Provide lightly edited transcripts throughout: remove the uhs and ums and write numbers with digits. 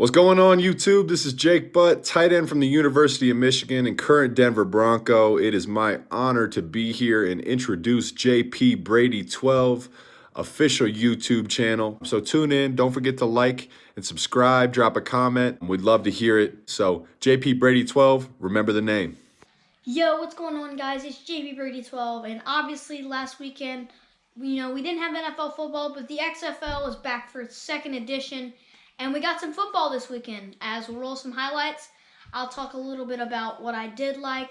What's going on, YouTube? This is Jake Butt, tight end from the University of Michigan and current Denver Bronco. It is my honor to be here and introduce JP Brady 12 official YouTube channel. So tune in. Don't forget to like and subscribe. Drop a comment. We'd love to hear it. So JP Brady 12, remember the name. Yo, what's going on, guys? It's JP Brady 12, and obviously last weekend, we didn't have NFL football, but the XFL is back for its second edition, and we got some football this weekend. As we'll roll some highlights, I'll talk a little bit about what I did like,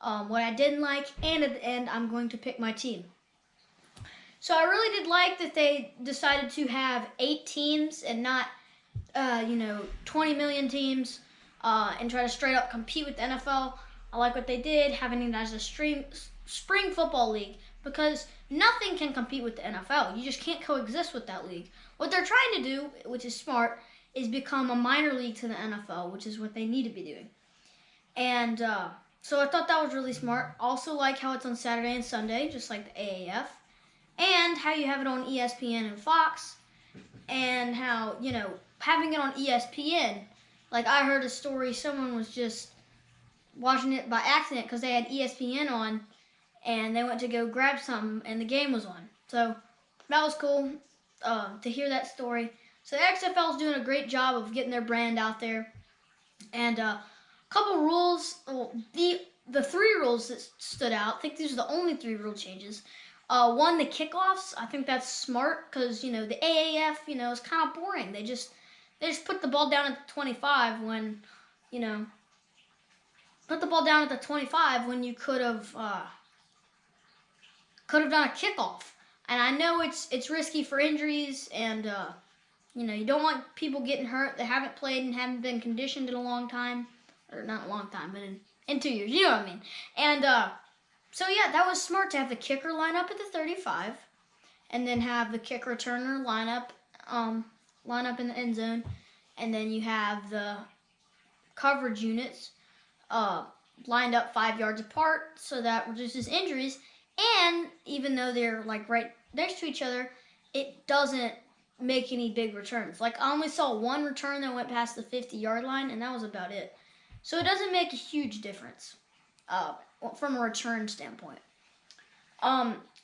what I didn't like, and at the end, I'm going to pick my team. So I really did like that they decided to have 8 teams and not, 20 million teams, and try to straight up compete with the NFL. I like what they did, having it as a spring football league, because nothing can compete with the NFL. You just can't coexist with that league. What they're trying to do, which is smart, is become a minor league to the NFL, which is what they need to be doing. And so I thought that was really smart. Also like how it's on Saturday and Sunday, just like the AAF, and how you have it on ESPN and Fox, and how, having it on ESPN, like I heard a story, someone was just watching it by accident because they had ESPN on and they went to go grab something and the game was on. So that was cool to hear that story. So the XFL is doing a great job of getting their brand out there. And a couple rules, the 3 rules that stood out, I think these are the only 3 rule changes. One, the kickoffs. I think that's smart because, the AAF, is kind of boring. They just put the ball down at the 25 when, put the ball down at the 25 when you could have done a kickoff. And I know it's risky for injuries, and you don't want people getting hurt that haven't played and haven't been conditioned in a long time, or not a long time, but in 2 years. You know what I mean? And so yeah, that was smart to have the kicker line up at the 35, and then have the kick returner line up in the end zone, and then you have the coverage units lined up 5 yards apart, so that reduces injuries. And even though they're like right next to each other, it doesn't make any big returns. Like I only saw 1 return that went past the 50-yard line, and that was about it. So it doesn't make a huge difference from a return standpoint.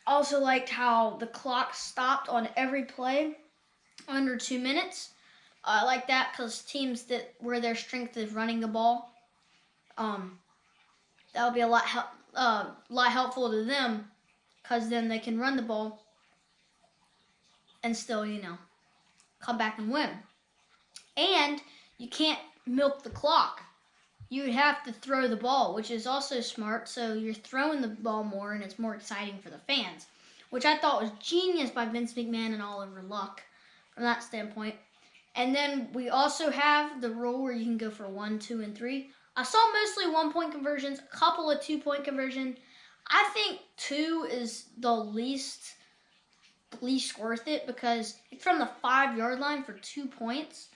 Also liked how the clock stopped on every play under 2 minutes. I like that because teams where their strength is running the ball, that would be a lot helpful to them, because then they can run the ball and still, come back and win. And you can't milk the clock. You have to throw the ball, which is also smart, so you're throwing the ball more and it's more exciting for the fans, which I thought was genius by Vince McMahon and Oliver Luck from that standpoint. And then we also have the rule where you can go for 1, 2, and 3. I saw mostly 1-point conversions, a couple of 2-point conversions. I think 2 is the least worth it, because it's from the 5-yard line for 2 points.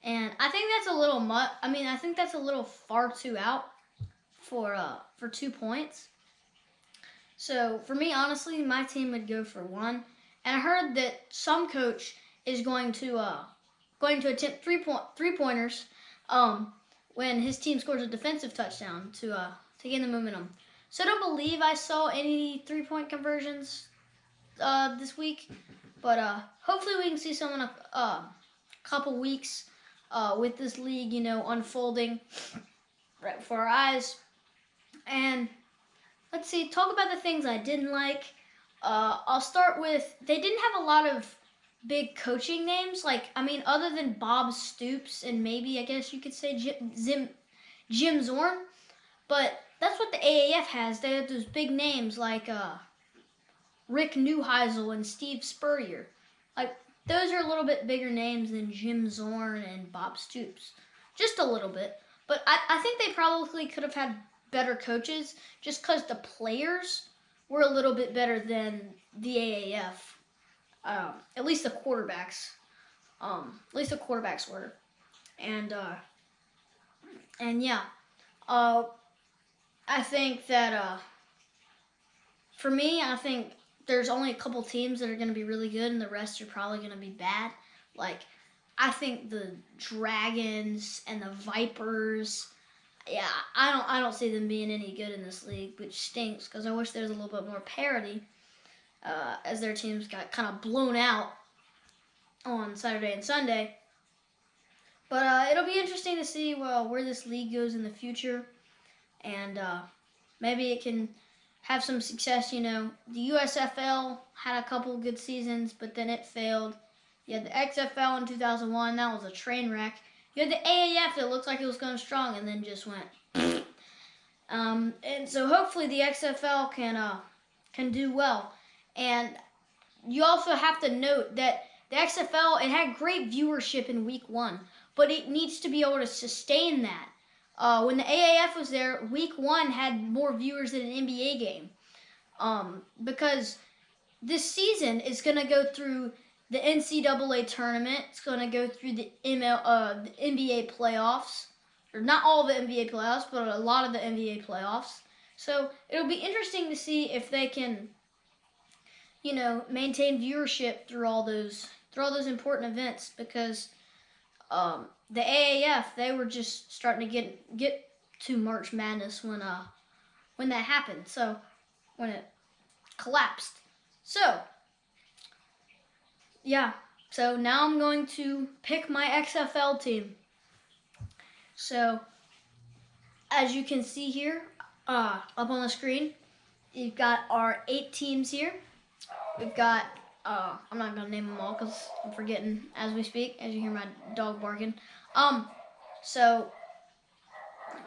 And I think that's a little I think that's a little far too out for 2 points. So for me, honestly, my team would go for 1. And I heard that some coach is going to attempt 3-pointers when his team scores a defensive touchdown to gain the momentum. So I don't believe I saw any 3-point conversions this week, but hopefully we can see some in a couple weeks with this league, unfolding right before our eyes. And let's see, talk about the things I didn't like. I'll start with, they didn't have a lot of big coaching names, other than Bob Stoops and maybe, I guess you could say, Jim Zorn. But that's what the AAF has. They have those big names like Rick Neuheisel and Steve Spurrier. Like, those are a little bit bigger names than Jim Zorn and Bob Stoops. Just a little bit. But I think they probably could have had better coaches, just because the players were a little bit better than the AAF. At least the quarterbacks. Were. And yeah. I think that, for me, I think there's only a couple teams that are going to be really good, and the rest are probably going to be bad. Like, I think the Dragons and the Vipers, yeah, I don't see them being any good in this league, which stinks because I wish there was a little bit more parity, as their teams got kind of blown out on Saturday and Sunday. But it'll be interesting to see where this league goes in the future, and maybe it can have some success. The USFL had a couple good seasons, but then it failed. You had the XFL in 2001. That was a train wreck. You had the AAF that looked like it was going strong and then just went. And so hopefully the XFL can do well. And you also have to note that the XFL, it had great viewership in week 1, but it needs to be able to sustain that. When the AAF was there, week 1 had more viewers than an NBA game. Because this season is going to go through the NCAA tournament. It's going to go through the NBA playoffs. Or not all the NBA playoffs, but a lot of the NBA playoffs. So it'll be interesting to see if they can, maintain viewership through all those important events, because the AAF, they were just starting to get to March Madness when that happened. So when it collapsed. So yeah. So now I'm going to pick my XFL team. So as you can see here, up on the screen, you've got our 8 teams here. We've got, I'm not gonna name them all because I'm forgetting as we speak, as you hear my dog barking. So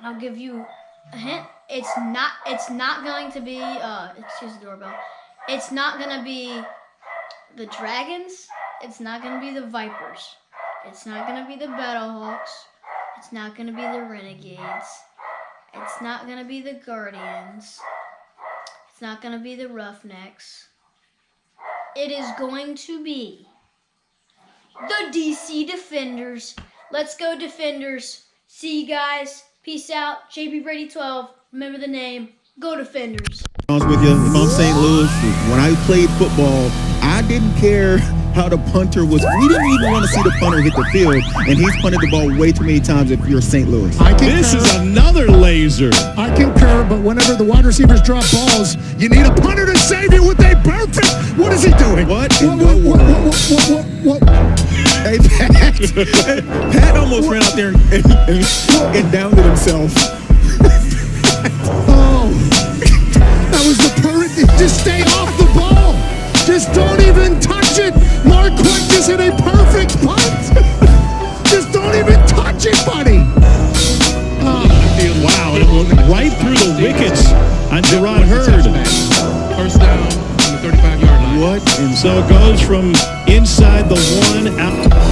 I'll give you a hint. It's not going to be, excuse the doorbell. It's not gonna be the Dragons. It's not gonna be the Vipers. It's not gonna be the Battlehawks. It's not gonna be the Renegades. It's not gonna be the Guardians. It's not gonna be the Roughnecks. It is going to be the DC Defenders. Let's go, Defenders. See you guys. Peace out. JP Brady 12. Remember the name. Go Defenders. I was with you. If I'm St. Louis, when I played football, I didn't care how the punter was. We didn't even want to see the punter hit the field, and he's punted the ball way too many times if you're St. Louis. This is another laser. I concur, but whenever the wide receivers drop balls, you need a punter to save you with a perfect. What is he doing? What in the world? Hey, Pat almost ran out there and downed it himself. Oh, that was the perfect. Just stay off the ball. Just don't even touch it. Mark Quick just hit a perfect punt. Just don't even touch it, buddy. Wow, it went right through the wickets on Gerard Hurd. First down on the 35-yard line. What? So it goes from inside the 1 out.